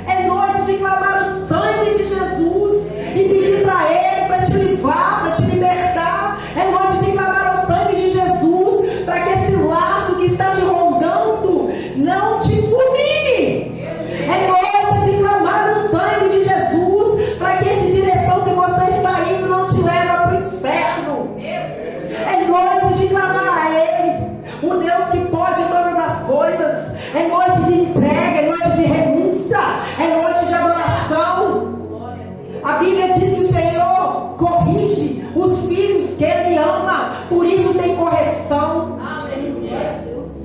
É noite de clamar o sangue de Jesus e pedir para Ele para te livrar, para te libertar. É noite de clamar o sangue de Jesus para que esse laço que está te rondando não te fulmine. É noite de clamar o sangue de Jesus para que essa direção que você está indo não te leve para o inferno. É noite de clamar a Ele, o Deus que pode todas as coisas. É noite de entrega, é noite de renúncia, é noite de adoração. A Bíblia diz que o Senhor corrige os filhos que Ele ama, por isso tem correção.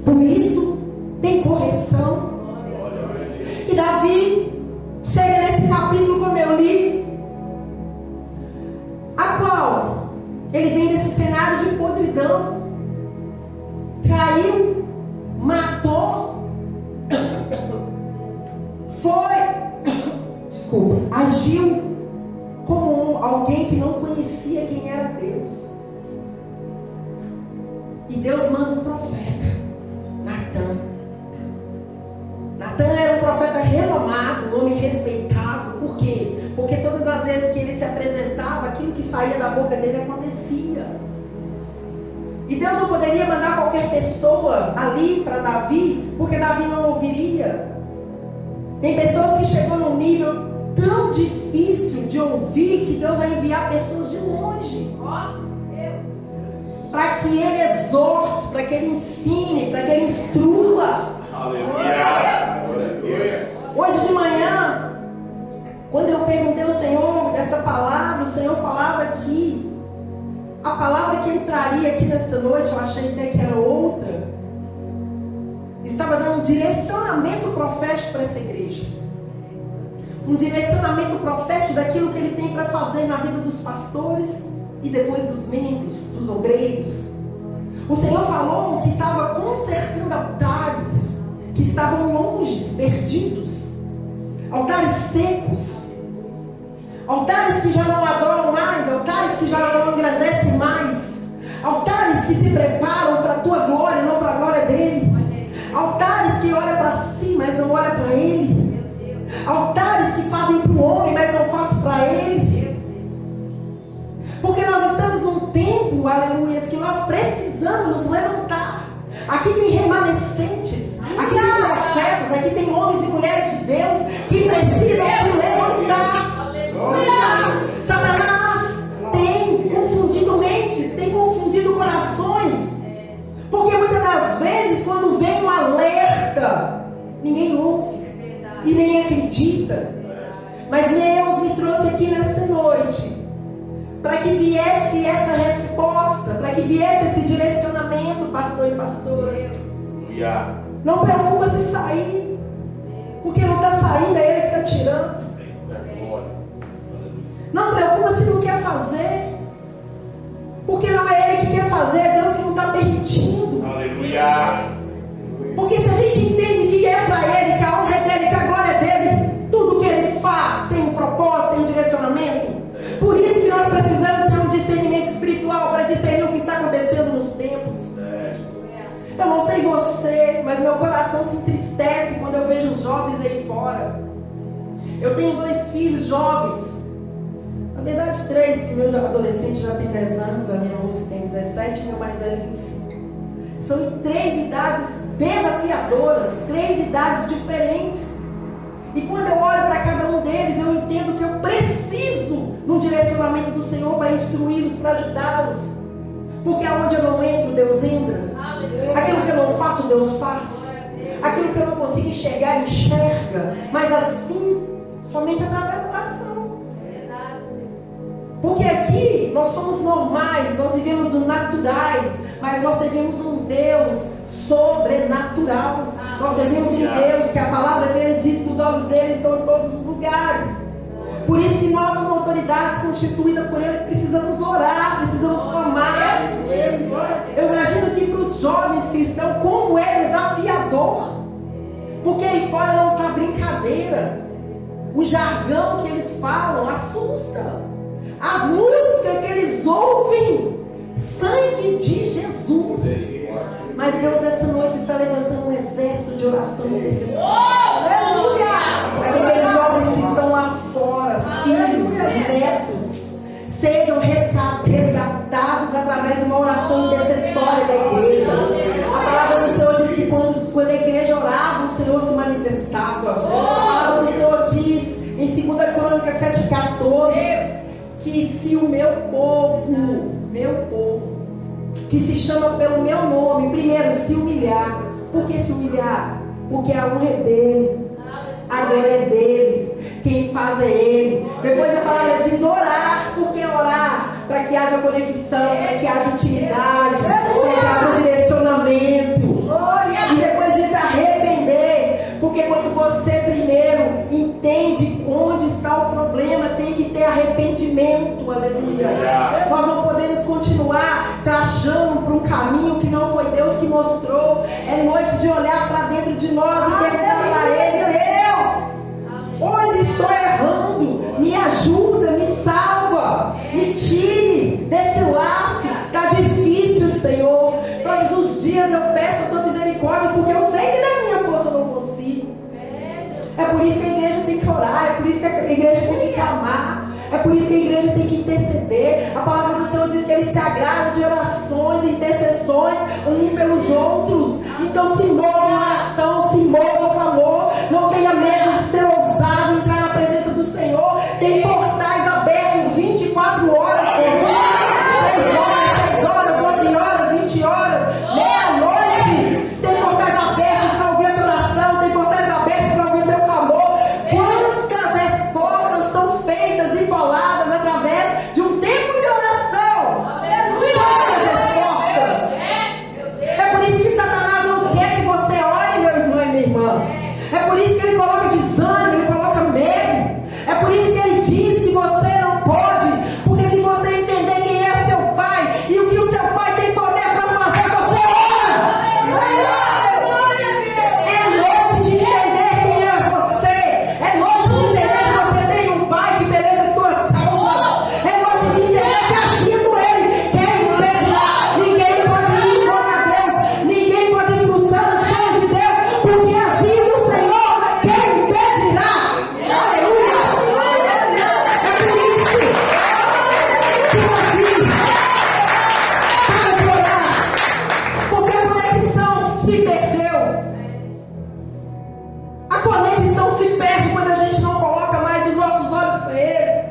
Por isso tem correção. E Davi chega nesse capítulo como eu li, a qual ele vem desse cenário de podridão, traiu, matou, agiu como alguém que não conhecia quem era Deus. E Deus manda um profeta, Natan. Natan era um profeta renomado, um homem respeitado. Por quê? Porque todas as vezes que ele se apresentava, aquilo que saía da boca dele acontecia. E Deus não poderia mandar qualquer pessoa ali para Davi, porque Davi não ouviria. Tem pessoas que chegam num nível tão difícil de ouvir que Deus vai enviar pessoas de longe. Para que Ele exorte, para que Ele ensine, para que Ele instrua. Aleluia. Glória a Deus. Hoje de manhã, quando eu perguntei ao Senhor dessa palavra, o Senhor falava que a palavra que Ele traria aqui nesta noite, eu achei até que era outra, estava dando um direcionamento profético para essa igreja. Um direcionamento profético daquilo que Ele tem para fazer na vida dos pastores e depois dos membros, dos obreiros. O Senhor falou que estava consertando altares que estavam longe, perdidos, altares secos, altares que já não adoram mais, altares que já não engrandecem mais, altares que se preparam para a tua glória, não para a glória dele, altares que olham para si, mas não olham para ele, altares que fazem para o homem, mas não fazem para ele. Porque nós estamos num tempo, aleluia, que nós precisamos nos levantar. Aqui tem remanescentes, aqui tem profetas, aqui tem homens e mulheres de Deus que precisam se levantar. Satanás tem confundido mentes, tem confundido corações. Porque muitas das vezes, quando vem um alerta, ninguém ouve e nem acredita. Mas Deus me trouxe aqui nesta noite para que viesse essa resposta, para que viesse esse direcionamento, pastor e pastora. Aleluia. Não preocupa se sair, porque não está saindo, é Ele que está tirando. Não preocupa se não quer fazer, porque não é Ele que quer fazer, é Deus que não está permitindo. Aleluia. Porque se a gente entende que é para Ele, que a honra é dele, que a glória é dele, tudo que Ele faz tem um propósito, tem um direcionamento. Por isso que nós precisamos ter um discernimento espiritual para discernir o que está acontecendo nos tempos. Eu não sei você, mas meu coração se entristece quando eu vejo os jovens aí fora. Eu tenho 2 filhos jovens, na verdade 3, que meu adolescente já tem 10 anos, a minha moça tem 17 e meu mais velho 25. São em 3 idades desafiadoras, 3 idades diferentes. E quando eu olho para cada um deles, eu entendo que eu preciso no direcionamento do Senhor para instruí-los, para ajudá-los. Porque aonde eu não entro, Deus entra. Aquilo que eu não faço, Deus faz. Aquilo que eu não consigo enxergar, enxerga. Mas assim, somente através da oração. Porque aqui nós somos normais, nós vivemos do naturais, mas nós servimos um Deus sobrenatural. Nós servimos um Deus que a palavra dele diz que os olhos dele estão em todos os lugares. Por isso que nós, como autoridades constituídas por eles, precisamos orar, precisamos clamar. Eu imagino que para os jovens cristãos, como é desafiador. Porque aí fora não está brincadeira. O jargão que eles falam assusta. As músicas que eles ouvem, sangue de Jesus. Mas Deus nessa noite está levantando um exército de oração e intercessão. Aleluia! Aqueles jovens que estão lá fora, filhos, netos, sejam resgatados através de uma oração intercessória da igreja. A palavra do Senhor diz que quando a igreja orava, o Senhor se manifestava. A palavra do Senhor diz em 2 Crônicas 7,14 que se o meu povo, que se chama pelo meu nome, primeiro se humilhar. Por que se humilhar? Porque a honra é dele, a glória é dele, quem faz é ele. Depois a palavra diz orar. Por que orar? Para que haja conexão, para que haja intimidade, para que haja direcionamento. E depois diz arrepender, porque quando você primeiro entende onde está o problema, tem que ter arrependimento. Aleluia. Nós não podemos continuar trachando para um caminho que não foi Deus que mostrou. É noite de olhar para dentro de nós e perguntar para Ele: Deus, onde estou errando? Me ajuda, me salva, me tire desse laço. Está difícil, Senhor. Todos os dias eu peço a tua misericórdia, porque eu sei que na minha força eu não consigo. É por isso que a igreja tem que orar, é por isso que a igreja tem que clamar, é por isso que a igreja tem que interceder. A palavra do Senhor diz que Ele se agrada de orações, de intercessões, um pelos outros. Então se mova em oração, se mova em clamor. Não tenha medo de ser irmã. É por isso que ele coloca desânimo, ele coloca medo. É por isso que ele diz que você não pode. Porque se você entender quem é seu pai e o que o seu pai tem poder para fazer, você é longe de entender quem é você. É longe de entender que você tem um pai que peleja as suas causas. É longe de entender que agindo ele, quem impedirá? Ninguém pode ir contra Deus. Ninguém pode frustrar os planos de Deus. Porque agindo o Senhor, quem impedirá? Aleluia! É por isso que Davi para de orar. Porque a conexão se perdeu. A conexão se perde quando a gente não coloca mais os nossos olhos para Ele.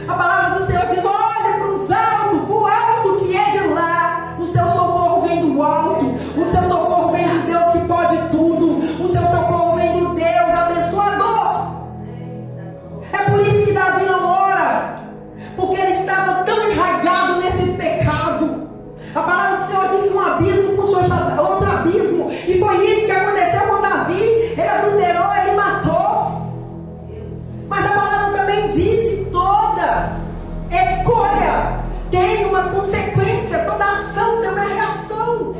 A palavra do Senhor diz: olhe para os altos, para o alto que é de lá. O seu socorro vem do alto. O seu socorro vem do Deus que pode tudo. O seu socorro vem do Deus abençoador. É por isso que Davi não ora. Porque ele estava tão enraizado nesse pecado. A palavra do Senhor diz que um abismo puxou outro abismo. E foi isso que aconteceu com Davi. Ele adulterou, ele matou. Mas a palavra também diz que toda escolha tem uma consequência. Toda ação tem uma reação.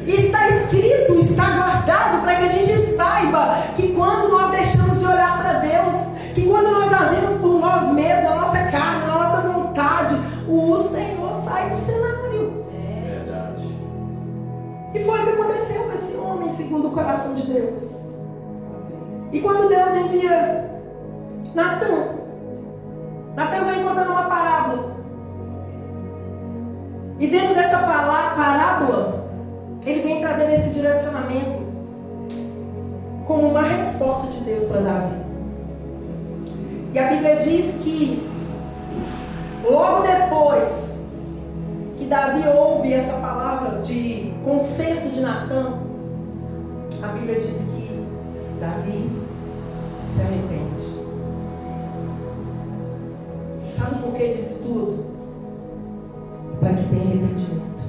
E está escrito, está guardado para que a gente saiba que quando nós deixamos de olhar para Deus, que quando nós agimos por nós mesmos, na nossa carne, na nossa vontade, o Senhor sai do cenário. Verdade. E foi o que aconteceu com esse homem, segundo o coração de Deus. E quando Deus envia Natan vem contando uma parábola. E dentro dessa parábola, ele vem trazendo esse direcionamento como uma resposta de Deus para Davi. E a Bíblia diz que logo depois que Davi ouve essa palavra de conserto de Natan, a Bíblia diz que Davi se arrepende. Sabe por que disso tudo? Para que tenha arrependimento.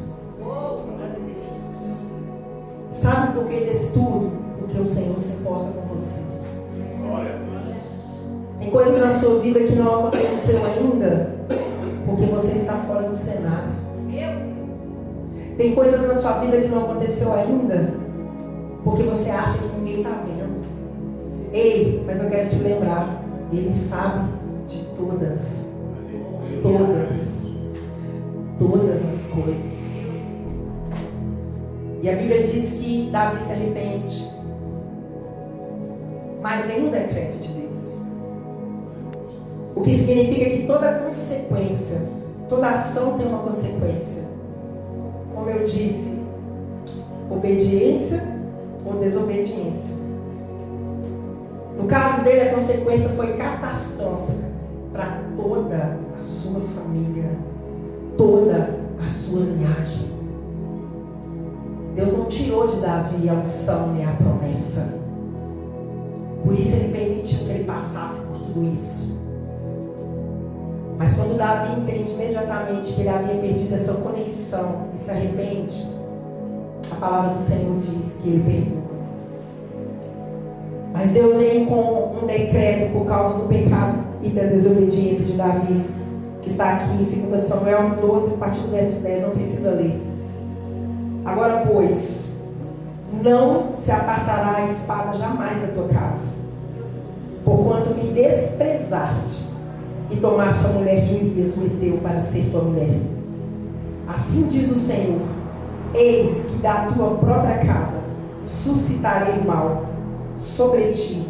Sabe por que disso tudo? Porque o Senhor se importa com você. Glória a Deus. Tem coisas na sua vida que não aconteceu ainda, porque você está fora do cenário. Tem coisas na sua vida que não aconteceu ainda, porque você acha que ninguém está vendo. Ei, mas eu quero te lembrar, Ele sabe de todas as coisas. E a Bíblia diz que Davi se arrepende, mas em um decreto de Deus. O que significa que toda consequência, toda ação tem uma consequência. Como eu disse, obediência ou desobediência. No caso dele, a consequência foi catastrófica para toda a sua família, toda a sua linhagem. Deus não tirou de Davi a unção nem a promessa. Por isso ele permitiu que ele passasse por tudo isso. Mas quando Davi entende imediatamente que ele havia perdido essa conexão e se arrepende, a palavra do Senhor diz que ele perdoa. Mas Deus vem com um decreto por causa do pecado e da desobediência de Davi, que está aqui em 2 Samuel 12, a partir do verso 10, não precisa ler. Agora, pois, não se apartará a espada jamais da tua casa, porquanto me desprezaste e tomaste a mulher de Urias, o heteu, para ser tua mulher. Assim diz o Senhor: eis que da tua própria casa suscitarei o mal sobre ti,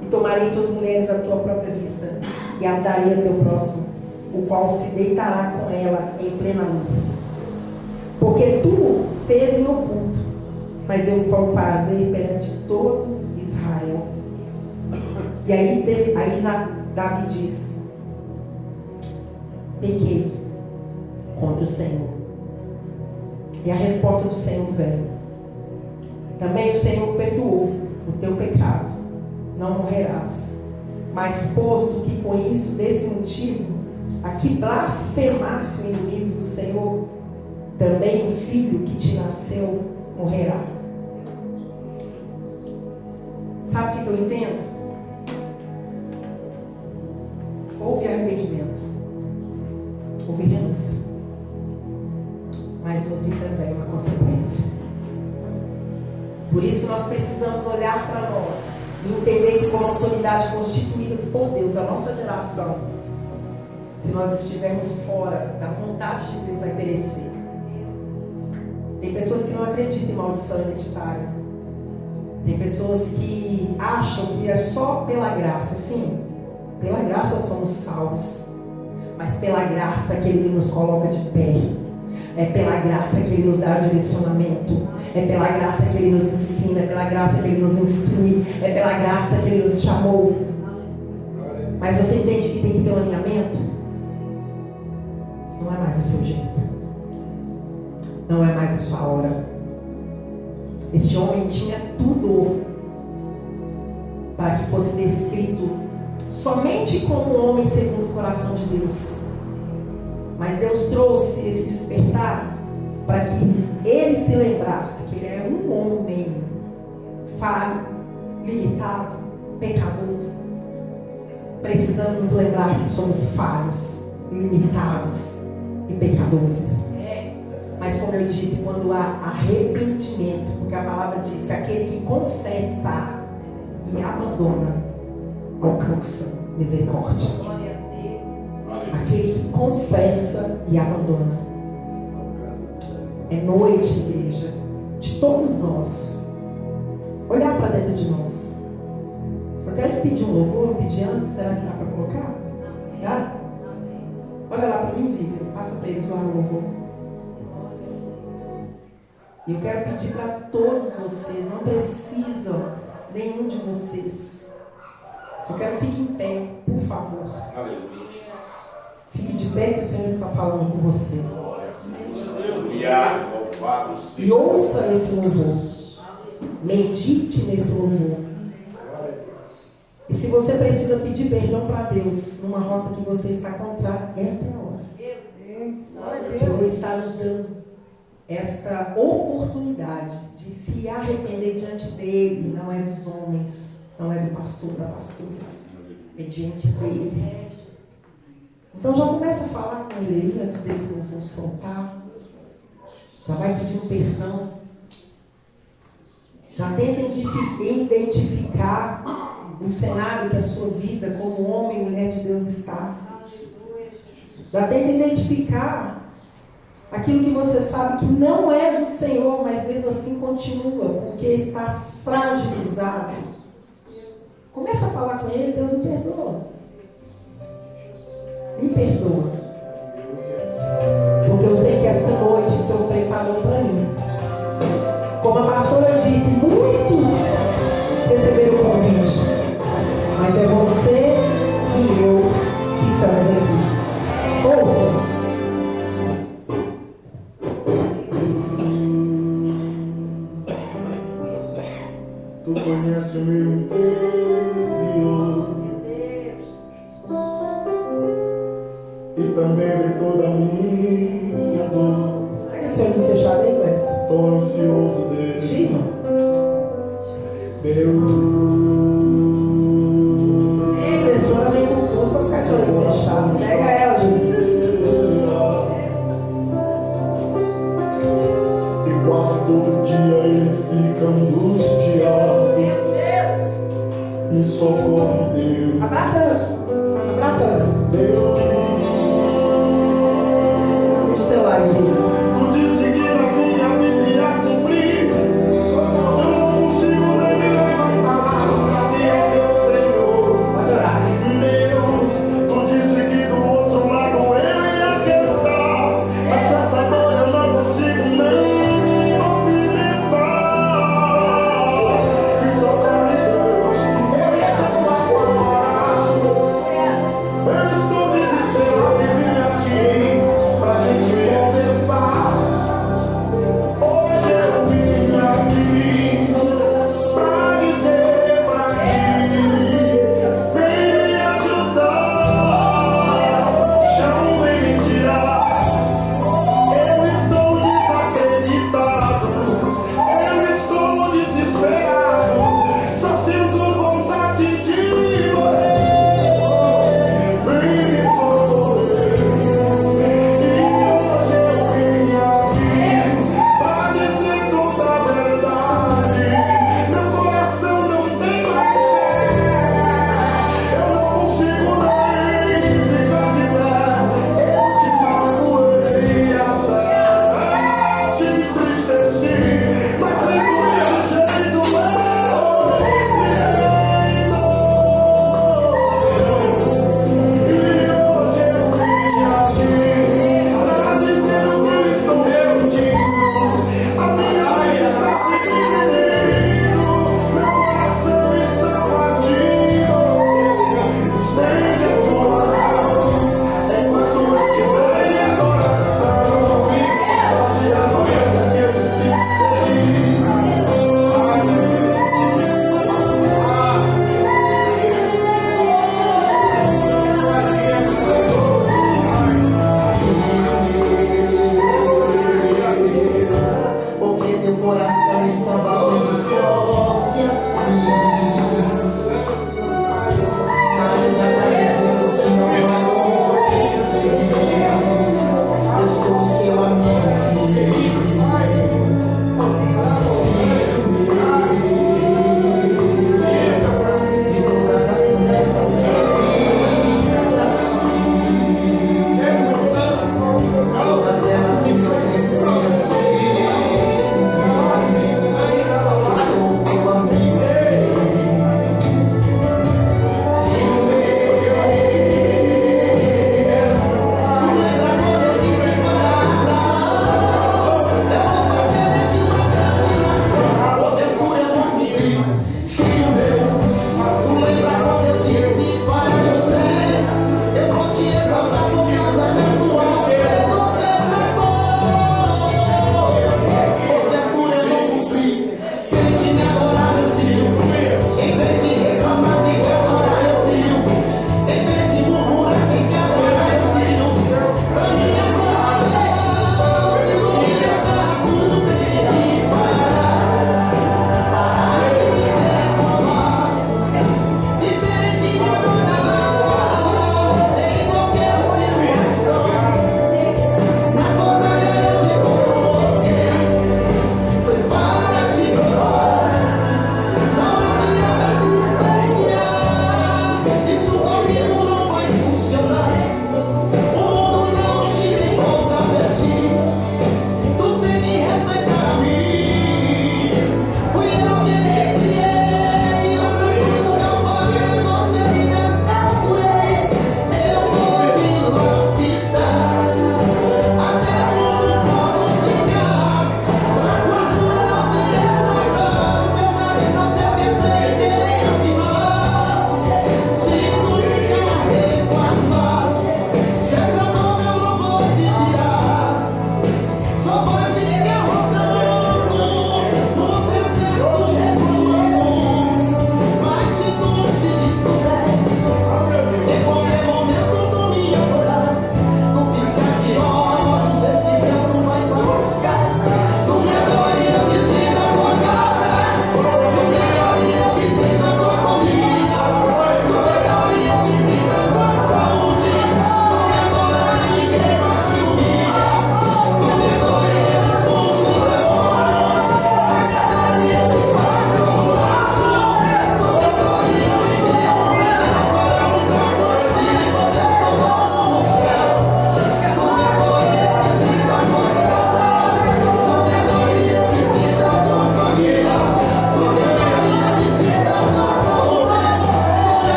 e tomarei tuas mulheres à tua própria vista, e as darei a teu próximo, o qual se deitará com ela em plena luz. Porque tu fez em oculto, mas eu vou fazer perante todo Israel. E aí Davi diz: pequei contra o Senhor. E a resposta do Senhor vem: também o Senhor perdoou o teu pecado, não morrerás. Mas posto que com isso, desse motivo, a que blasfemasse os inimigos do Senhor, também o filho que te nasceu morrerá. eu entendo? Houve arrependimento, houve renúncia, mas houve também uma consequência. Por isso que nós precisamos olhar para nós e entender que, como autoridade constituídas por Deus, a nossa geração, se nós estivermos fora da vontade de Deus, vai perecer. Tem pessoas que não acreditam em maldição hereditária. Tem pessoas que acham que é só pela graça. Sim, pela graça somos salvos, mas pela graça que Ele nos coloca de pé. É pela graça que Ele nos dá direcionamento. É pela graça que Ele nos ensina. É pela graça que Ele nos instrui. É pela graça que Ele nos chamou. Mas você entende que tem que ter um alinhamento? Não é mais o seu jeito. Não é mais a sua hora. Este homem tinha tudo para que fosse descrito somente como um homem segundo o coração de Deus. Mas Deus trouxe esse despertar para que ele se lembrasse que ele é um homem falho, limitado, pecador. Precisamos nos lembrar que somos falhos, limitados e pecadores. Mas como eu disse, quando há arrependimento, porque a palavra diz que aquele que confessa e abandona alcança misericórdia. Aquele que confessa e abandona. É noite, igreja, de todos nós olhar para dentro de nós. Eu quero pedir um louvor, eu pedi antes, será que dá para colocar? Dá? Olha lá para mim, Vivian, passa para eles lá o louvor. E eu quero pedir para todos vocês, não precisam nenhum de vocês. Só quero que fique em pé, por favor. Aleluia. Fique de pé que o Senhor está falando com você. Louvado seja. E ouça esse louvor. Medite nesse louvor. E se você precisa pedir perdão para Deus numa rota que você está contrária, esta é a hora. O Senhor está nos dando esta oportunidade de se arrepender diante dele. Não é dos homens, não é do pastor, da pastora, é diante dele. Então já começa a falar com ele aí, antes desse louvor soltar. Já vai pedindo perdão. Já tenta identificar o cenário que a sua vida como homem e mulher de Deus está. Já tenta identificar aquilo que você sabe que não é do Senhor, mas mesmo assim continua, porque está fragilizado. Começa a falar com ele, Deus me perdoa. Me perdoa. Porque eu sei que esta noite o Senhor preparou para mim. Como a pastora disse, muitos receberam o convite. Mas é você e eu que estamos aqui. Ouça. Tu conhece o meu interior e também vê toda a minha dor. Esse olho fechado aí, Wes. Tô ansioso desde Gima. Deus. Professora vem com o corpo pra ficar de olho fechado. Pega ela, Gima. E quase todo dia ele fica angustiado. Me socorre, Deus. Abraça ela. Abraça ela. Deus. Deixa o celular aí.